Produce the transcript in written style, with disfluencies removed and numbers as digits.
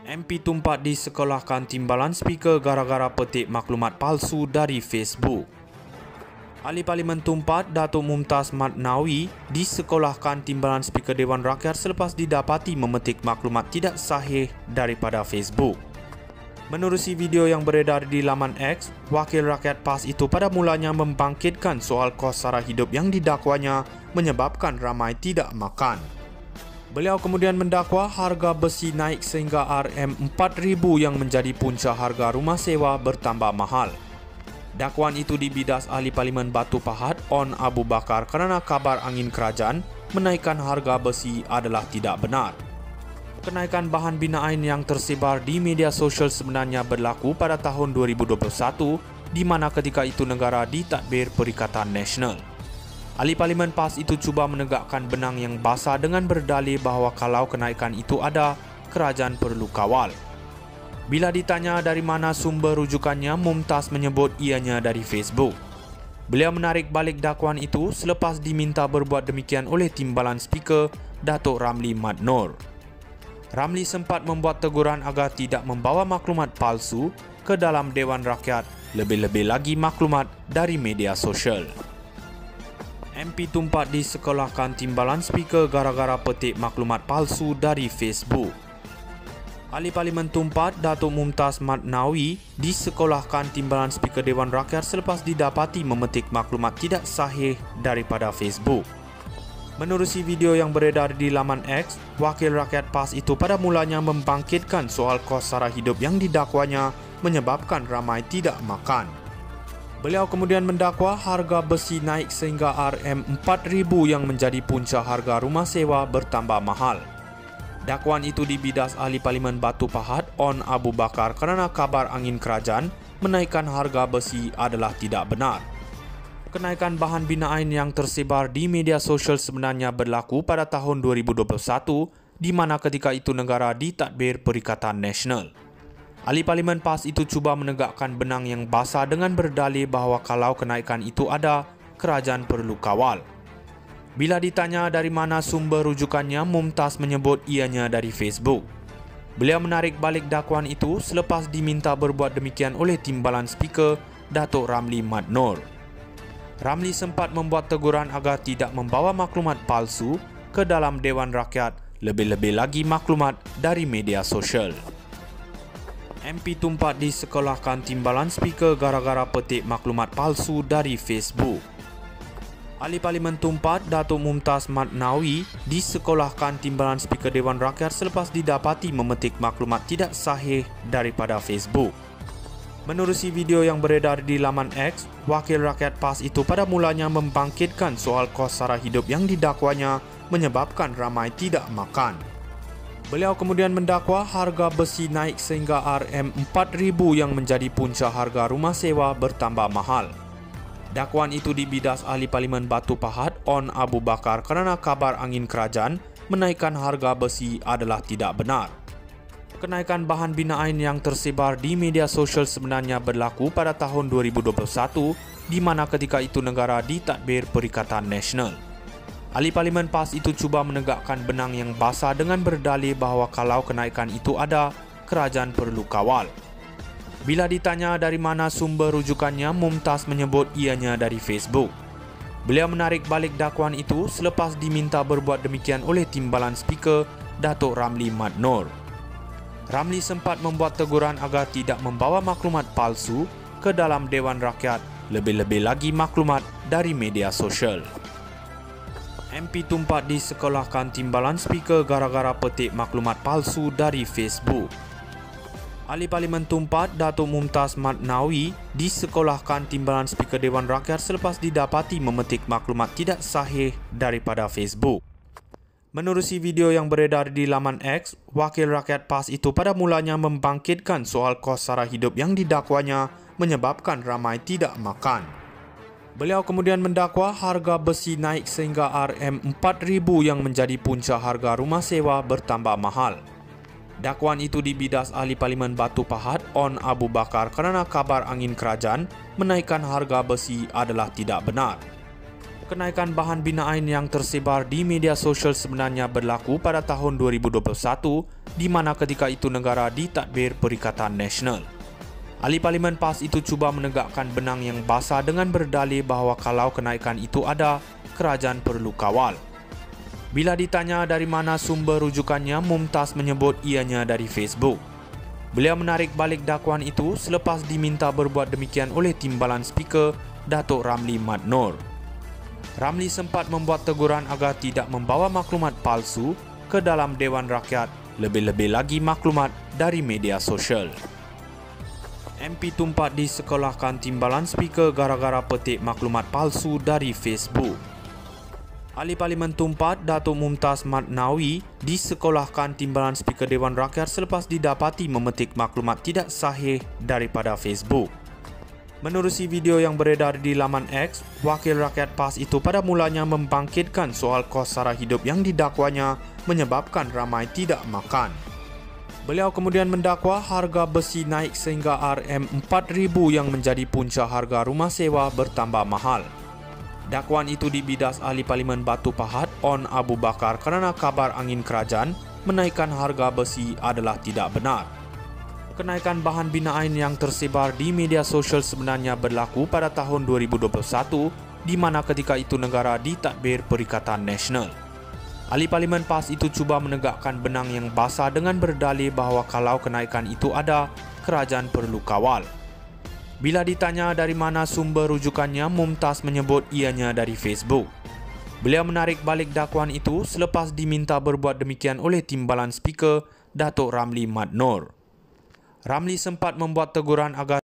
MP tumpat disekolahkan timbalan speaker gara-gara petik maklumat palsu dari Facebook. Ahli Parlimen Tumpat, Datuk Mumtaz Madnawi, disekolahkan timbalan speaker Dewan Rakyat selepas didapati memetik maklumat tidak sahih daripada Facebook. Menerusi video yang beredar di laman X, Wakil Rakyat PAS itu pada mulanya membangkitkan soal kos sara hidup yang didakwanya menyebabkan ramai tidak makan. Beliau kemudian mendakwa harga besi naik sehingga RM4,000 yang menjadi punca harga rumah sewa bertambah mahal. Dakwaan itu dibidas Ahli Parlimen Batu Pahat On Abu Bakar kerana kabar angin kerajaan menaikkan harga besi adalah tidak benar. Kenaikan bahan binaan yang tersebar di media sosial sebenarnya berlaku pada tahun 2021 di mana ketika itu negara ditadbir Perikatan Nasional. Ahli Parlimen PAS itu cuba menegakkan benang yang basah dengan berdalih bahawa kalau kenaikan itu ada, kerajaan perlu kawal. Bila ditanya dari mana sumber rujukannya, Mumtaz menyebut ianya dari Facebook. Beliau menarik balik dakwaan itu selepas diminta berbuat demikian oleh timbalan speaker Datuk Ramli Madnor. Ramli sempat membuat teguran agar tidak membawa maklumat palsu ke dalam Dewan Rakyat, lebih-lebih lagi maklumat dari media sosial. MP Tumpat disekolahkan timbalan speaker gara-gara petik maklumat palsu dari Facebook. Ahli Parlimen Tumpat, Datuk Mumtaz Madnawi, disekolahkan timbalan speaker Dewan Rakyat selepas didapati memetik maklumat tidak sahih daripada Facebook. Menerusi video yang beredar di laman X, Wakil Rakyat PAS itu pada mulanya membangkitkan soal kos sara hidup yang didakwanya menyebabkan ramai tidak makan. Beliau kemudian mendakwa harga besi naik sehingga RM4,000 yang menjadi punca harga rumah sewa bertambah mahal. Dakwaan itu dibidas Ahli Parlimen Batu Pahat On Abu Bakar kerana kabar angin kerajaan menaikkan harga besi adalah tidak benar. Kenaikan bahan binaan yang tersebar di media sosial sebenarnya berlaku pada tahun 2021 di mana ketika itu negara ditadbir Perikatan Nasional. Ahli Parlimen PAS itu cuba menegakkan benang yang basah dengan berdalih bahawa kalau kenaikan itu ada, kerajaan perlu kawal. Bila ditanya dari mana sumber rujukannya, Mumtaz menyebut ianya dari Facebook. Beliau menarik balik dakwaan itu selepas diminta berbuat demikian oleh timbalan speaker Datuk Ramli Madnor. Ramli sempat membuat teguran agar tidak membawa maklumat palsu ke dalam Dewan Rakyat, lebih-lebih lagi maklumat dari media sosial. MP Tumpat disekolahkan timbalan speaker gara-gara petik maklumat palsu dari Facebook. Ahli Parlimen Tumpat, Datuk Mumtaz Madnawi, disekolahkan timbalan speaker Dewan Rakyat selepas didapati memetik maklumat tidak sahih daripada Facebook. Menerusi video yang beredar di laman X, Wakil Rakyat PAS itu pada mulanya membangkitkan soal kos sara hidup yang didakwanya menyebabkan ramai tidak makan. Beliau kemudian mendakwa harga besi naik sehingga RM4,000 yang menjadi punca harga rumah sewa bertambah mahal. Dakwaan itu dibidas Ahli Parlimen Batu Pahat On Abu Bakar kerana kabar angin kerajaan menaikkan harga besi adalah tidak benar. Kenaikan bahan binaan yang tersebar di media sosial sebenarnya berlaku pada tahun 2021 di mana ketika itu negara ditadbir Perikatan Nasional. Ahli Parlimen PAS itu cuba menegakkan benang yang basah dengan berdalih bahawa kalau kenaikan itu ada, kerajaan perlu kawal. Bila ditanya dari mana sumber rujukannya, Mumtaz menyebut ianya dari Facebook. Beliau menarik balik dakwaan itu selepas diminta berbuat demikian oleh timbalan speaker Datuk Ramli Madnor. Ramli sempat membuat teguran agar tidak membawa maklumat palsu ke dalam Dewan Rakyat, lebih-lebih lagi maklumat dari media sosial. MP Tumpat disekolahkan timbalan speaker gara-gara petik maklumat palsu dari Facebook. Ahli Parlimen Tumpat, Datuk Mumtaz Madnawi, disekolahkan timbalan speaker Dewan Rakyat selepas didapati memetik maklumat tidak sahih daripada Facebook. Menerusi video yang beredar di laman X, Wakil Rakyat PAS itu pada mulanya membangkitkan soal kos sara hidup yang didakwanya menyebabkan ramai tidak makan. Beliau kemudian mendakwa harga besi naik sehingga RM4,000 yang menjadi punca harga rumah sewa bertambah mahal. Dakwaan itu dibidas Ahli Parlimen Batu Pahat On Abu Bakar kerana kabar angin kerajaan menaikkan harga besi adalah tidak benar. Kenaikan bahan binaan yang tersebar di media sosial sebenarnya berlaku pada tahun 2021, di mana ketika itu negara ditadbir Perikatan Nasional. Ahli Parlimen PAS itu cuba menegakkan benang yang basah dengan berdalih bahawa kalau kenaikan itu ada, kerajaan perlu kawal. Bila ditanya dari mana sumber rujukannya, Mumtaz menyebut ianya dari Facebook. Beliau menarik balik dakwaan itu selepas diminta berbuat demikian oleh Timbalan Speaker Datuk Ramli Mat Nor. Ramli sempat membuat teguran agar tidak membawa maklumat palsu ke dalam Dewan Rakyat, lebih-lebih lagi maklumat dari media sosial. MP Tumpat disekolahkan Timbalan Speaker gara-gara petik maklumat palsu dari Facebook. Ahli Parlimen Tumpat, Datuk Mumtaz Mat Nawi, disekolahkan Timbalan Speaker Dewan Rakyat selepas didapati memetik maklumat tidak sahih daripada Facebook. Menerusi video yang beredar di laman X, Wakil Rakyat PAS itu pada mulanya membangkitkan soal kos sara hidup yang didakwanya menyebabkan ramai tidak makan. Beliau kemudian mendakwa harga besi naik sehingga RM4,000 yang menjadi punca harga rumah sewa bertambah mahal. Dakwaan itu dibidas Ahli Parlimen Batu Pahat On Abu Bakar kerana kabar angin kerajaan menaikkan harga besi adalah tidak benar. Kenaikan bahan binaan yang tersebar di media sosial sebenarnya berlaku pada tahun 2021, di mana ketika itu negara ditadbir Perikatan Nasional. Ahli Parlimen PAS itu cuba menegakkan benang yang basah dengan berdalih bahawa kalau kenaikan itu ada, kerajaan perlu kawal. Bila ditanya dari mana sumber rujukannya, Mumtaz menyebut ianya dari Facebook. Beliau menarik balik dakwaan itu selepas diminta berbuat demikian oleh Timbalan Speaker Datuk Ramli Mat Nor. Ramli sempat membuat teguran agar